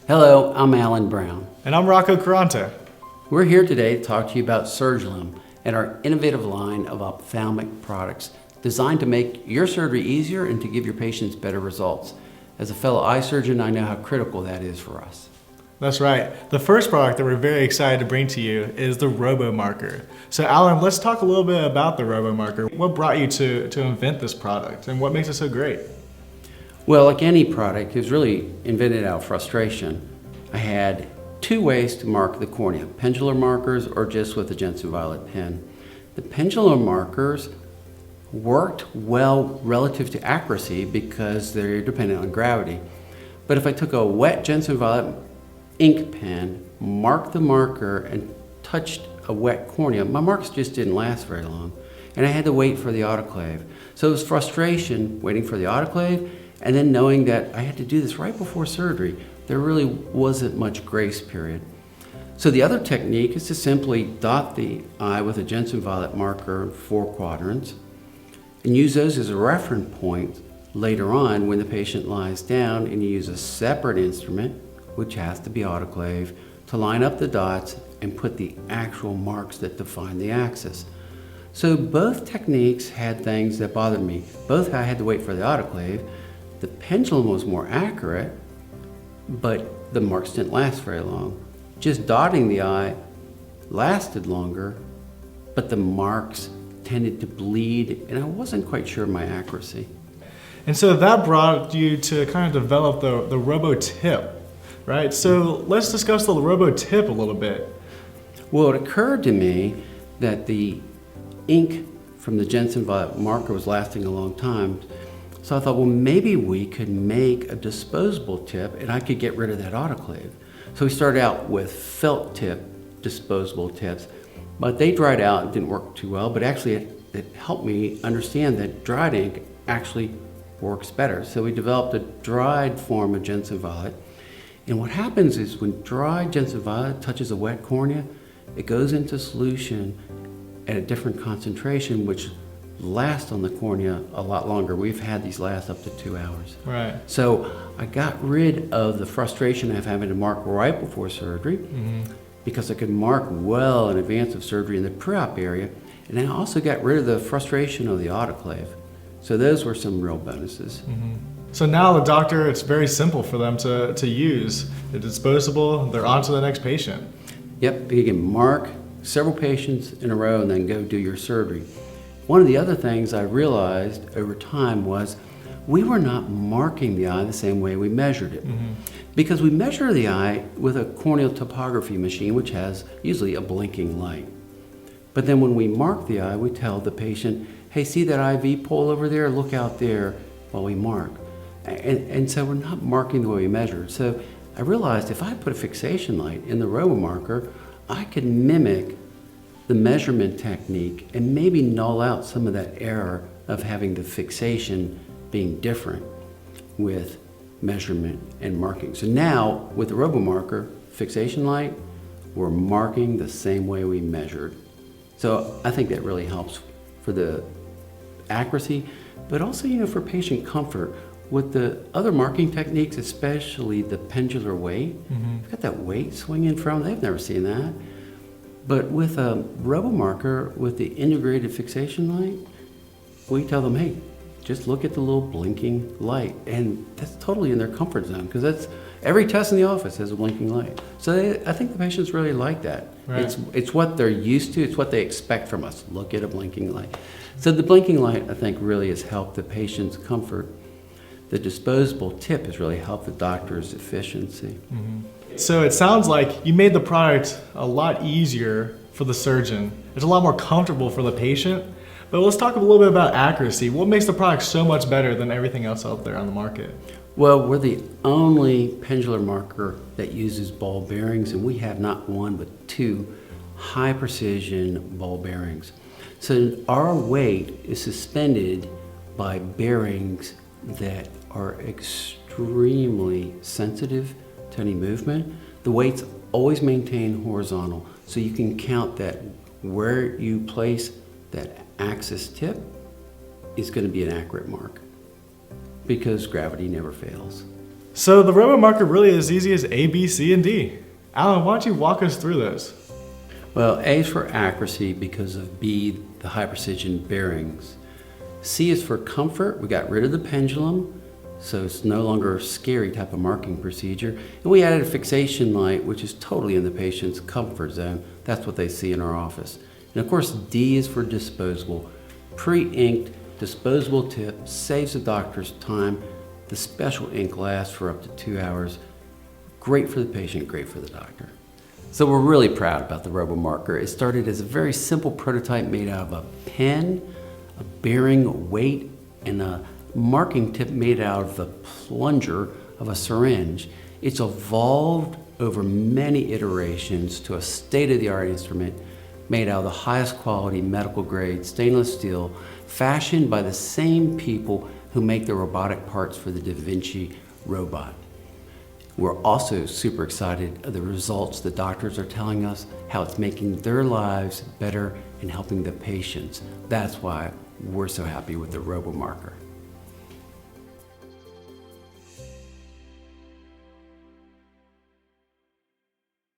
Hello, I'm Alan Brown. And I'm Rocco Caranta. We're here today to talk to you about SurgiLim and our innovative line of ophthalmic products designed to make your surgery easier and to give your patients better results. As a fellow eye surgeon, I know how critical that is for us. That's right. The first product that we're very excited to bring to you is the RoboMarker. So Alan, let's talk a little bit about the RoboMarker. What brought you to invent this product and what makes it so great? Well, like any product, it was really invented out of frustration. I had two ways to mark the cornea, pendular markers or just with a Jensen Violet pen. The pendular markers worked well relative to accuracy because they're dependent on gravity. But if I took a wet Jensen Violet ink pen, marked the marker, and touched a wet cornea, my marks just didn't last very long. And I had to wait for the autoclave. So it was frustration waiting for the autoclave and then knowing that I had to do this right before surgery. There really wasn't much grace period. So the other technique is to simply dot the eye with a Jensen Violet marker in 4 quadrants and use those as a reference point later on when the patient lies down, and you use a separate instrument, which has to be autoclave, to line up the dots and put the actual marks that define the axis. So both techniques had things that bothered me. Both I had to wait for the autoclave. The pendulum was more accurate, but the marks didn't last very long. Just dotting the eye lasted longer, but the marks tended to bleed, and I wasn't quite sure of my accuracy. And so that brought you to kind of develop the RoboTip, right? So let's discuss the RoboTip a little bit. Well, it occurred to me that the ink from the Jensen Violet marker was lasting a long time. So I thought, well, maybe we could make a disposable tip and I could get rid of that autoclave. So we started out with felt tip disposable tips, but they dried out and didn't work too well, but actually it helped me understand that dried ink actually works better. So we developed a dried form of Jensen Violet. And what happens is when dried Jensen Violet touches a wet cornea, it goes into solution at a different concentration, which last on the cornea a lot longer. We've had these last up to 2 hours. Right. So I got rid of the frustration of having to mark right before surgery because I could mark well in advance of surgery in the pre-op area. And I also got rid of the frustration of the autoclave. So those were some real bonuses. So now the doctor, it's very simple for them to use. They're disposable, they're on to the next patient. Yep, you can mark several patients in a row and then go do your surgery. One of the other things I realized over time was we were not marking the eye the same way we measured it. Because we measure the eye with a corneal topography machine, which has usually a blinking light. But then when we mark the eye, we tell the patient, hey, see that IV pole over there? Look out there while we mark. And so we're not marking the way we measure. So I realized if I put a fixation light in the RoboMarker, I could mimic the measurement technique and maybe null out some of that error of having the fixation being different with measurement and marking. So now with the RoboMarker fixation light, we're marking the same way we measured. So I think that really helps for the accuracy, but also, for patient comfort. With the other marking techniques, especially the pendular weight, you've got that weight swinging from, they've never seen that. But with a RoboMarker, with the integrated fixation light, we tell them, hey, just look at the little blinking light. And that's totally in their comfort zone, because that's every test in the office has a blinking light. So I think the patients really like that. Right. It's what they're used to, it's what they expect from us, look at a blinking light. So the blinking light, I think, really has helped the patient's comfort. The disposable tip has really helped the doctor's efficiency. So it sounds like you made the product a lot easier for the surgeon. It's a lot more comfortable for the patient. But let's talk a little bit about accuracy. What makes the product so much better than everything else out there on the market? Well, we're the only pendular marker that uses ball bearings, and we have not one but 2 high precision ball bearings. So our weight is suspended by bearings that are extremely sensitive to any movement. The weight's always maintained horizontal, so you can count that where you place that axis tip is going to be an accurate mark. because gravity never fails. So the RoboMarker really is as easy as A, B, C, and D. Alan, why don't you walk us through those? Well, A is for accuracy because of B, the high precision bearings. C is for comfort. We got rid of the pendulum, so it's no longer a scary type of marking procedure. And we added a fixation light, which is totally in the patient's comfort zone. That's what they see in our office. And of course, D is for disposable. Pre-inked, disposable tip saves the doctor's time. The special ink lasts for up to 2 hours. Great for the patient, great for the doctor. So we're really proud about the RoboMarker. It started as a very simple prototype made out of a pen, a bearing, a weight, and a marking tip made out of the plunger of a syringe. It's evolved over many iterations to a state-of-the-art instrument made out of the highest quality medical grade stainless steel, fashioned by the same people who make the robotic parts for the Da Vinci robot. We're also super excited of the results the doctors are telling us, how it's making their lives better and helping the patients. That's why we're so happy with the RoboMarker.